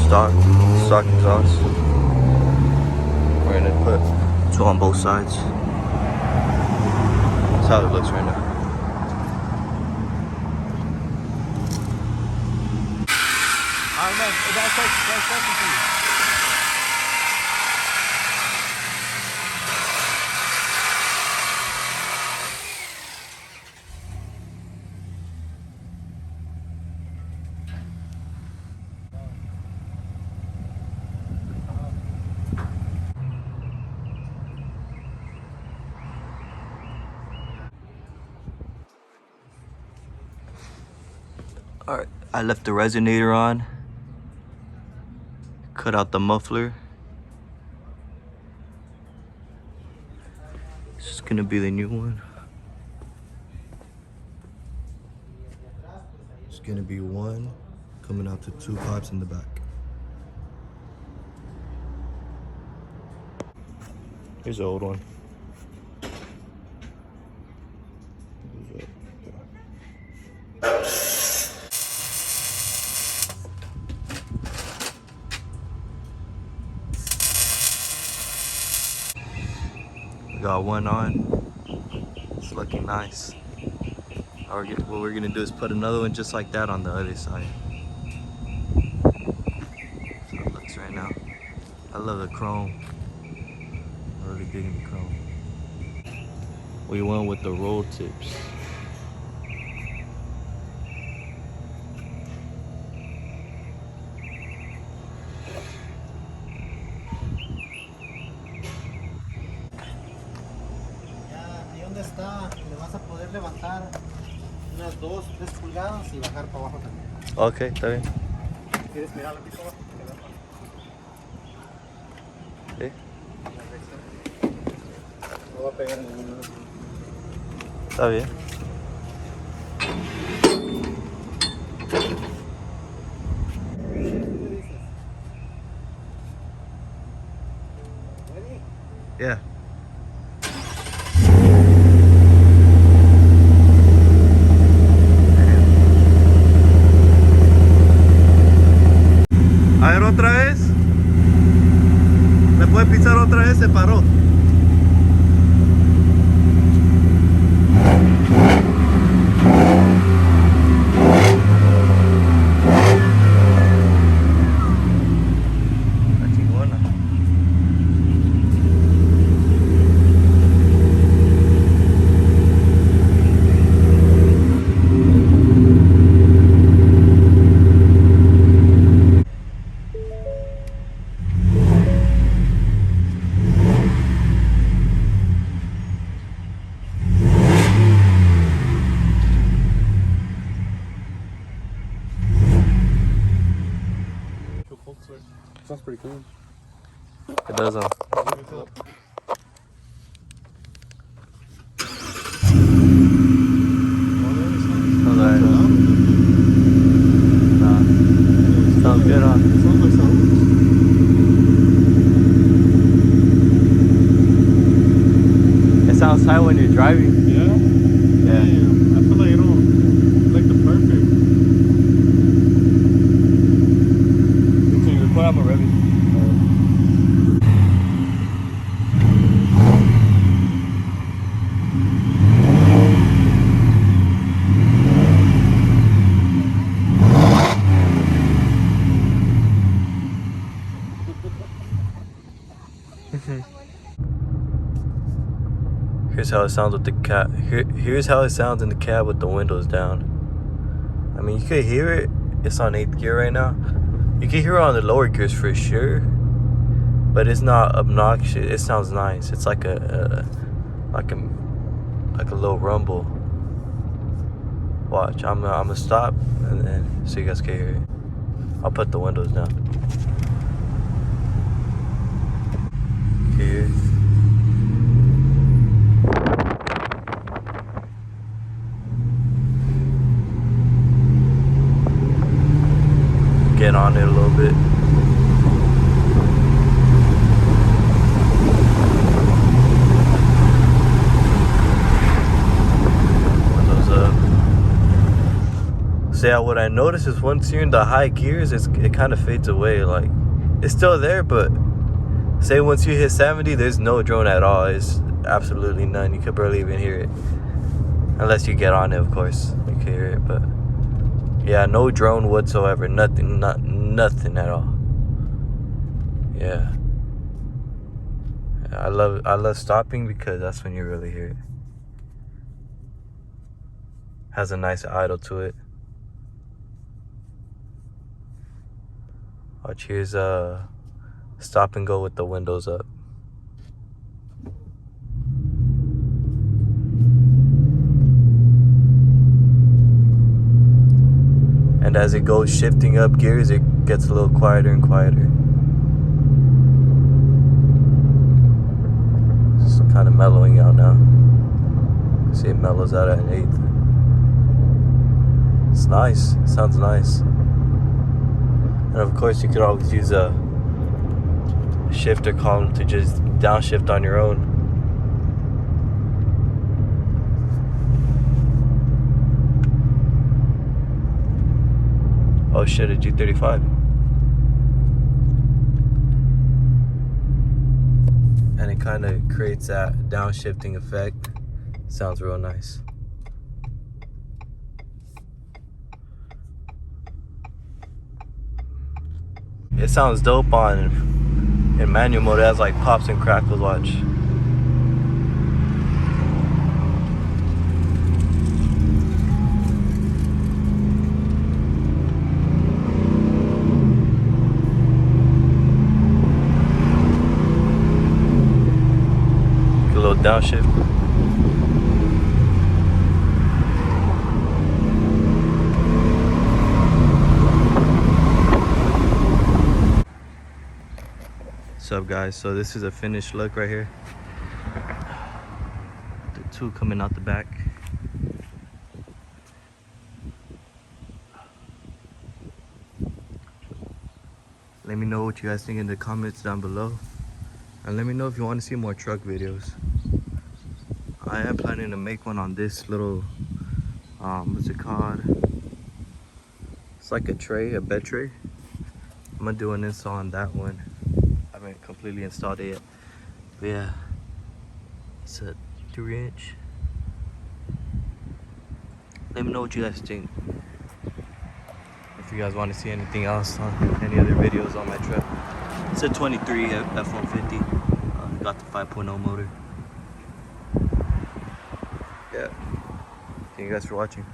stock exhaust. We're gonna put two on both sides. That's how it looks right now. Alright, man, that's question for you. Alright, I left the resonator on. Cut out the muffler. This is gonna be the new one. It's gonna be one coming out to two pipes in the back. Here's the old one. Got one on. It's looking nice. What we're gonna do is put another one just like that on the other side. So it looks right now. I love the chrome. I'm really digging the chrome. We went with the roll tips. Está, le vas a poder levantar unas 2-3 pulgadas y bajar para abajo también. Ok, está bien. ¿Quieres mirarlo aquí abajo? Sí. No va a pegar en ningún lado. Está bien. Yeah. A ver, otra vez. ¿Me puede pisar otra vez? Se paró. La chingona. Sounds pretty clean. It doesn't. Alright. Nah. Sounds good, huh? Sounds like sound. It sounds high when you're driving. Yeah? Yeah. Damn, I feel like like the perfect. Can you record? I'm a rev. Here's how it sounds with the cab. Here's how it sounds in the cab with the windows down. I mean, you could hear it. It's on 8th gear right now. You can hear it on the lower gears for sure, but it's not obnoxious. It sounds nice. It's like a little rumble. Watch. I'm gonna stop and then so you guys can hear it. I'll put the windows down. Here. Get on it a little bit. Windows up. So yeah, what I noticed is once you're in the high gears, it kind of fades away. Like, it's still there, but say once you hit 70, there's no drone at all. It's absolutely none. You could barely even hear it. Unless you get on it, of course. You can hear it, but yeah, no drone whatsoever. Nothing, nothing at all. Yeah. I love stopping because that's when you really hear it. Has a nice idle to it. Watch, here's stop and go with the windows up. And as it goes shifting up gears, it gets a little quieter and quieter. It's kind of mellowing out now. See, it mellows out at an 1/8. It's nice. It sounds nice. And of course, you could always use a shifter column to just downshift on your own. Oh shit, a G35. And it kind of creates that downshifting effect. Sounds real nice. It sounds dope in manual mode. It has like pops and crackles, watch. A little downshift. What's up, guys? So this is a finished look right here. The two coming out the back. Let me know what you guys think in the comments down below. And let me know if you want to see more truck videos. I am planning to make one on this little, what's it called? It's like a tray, a bed tray. I'm gonna do an install on that one. I haven't completely installed it yet. But yeah, it's a 3-inch. Let me know what you guys think. If you guys want to see anything else on any other videos on my truck. It's a 23 F150. Got the 5.0 motor. Yeah. Thank you guys for watching.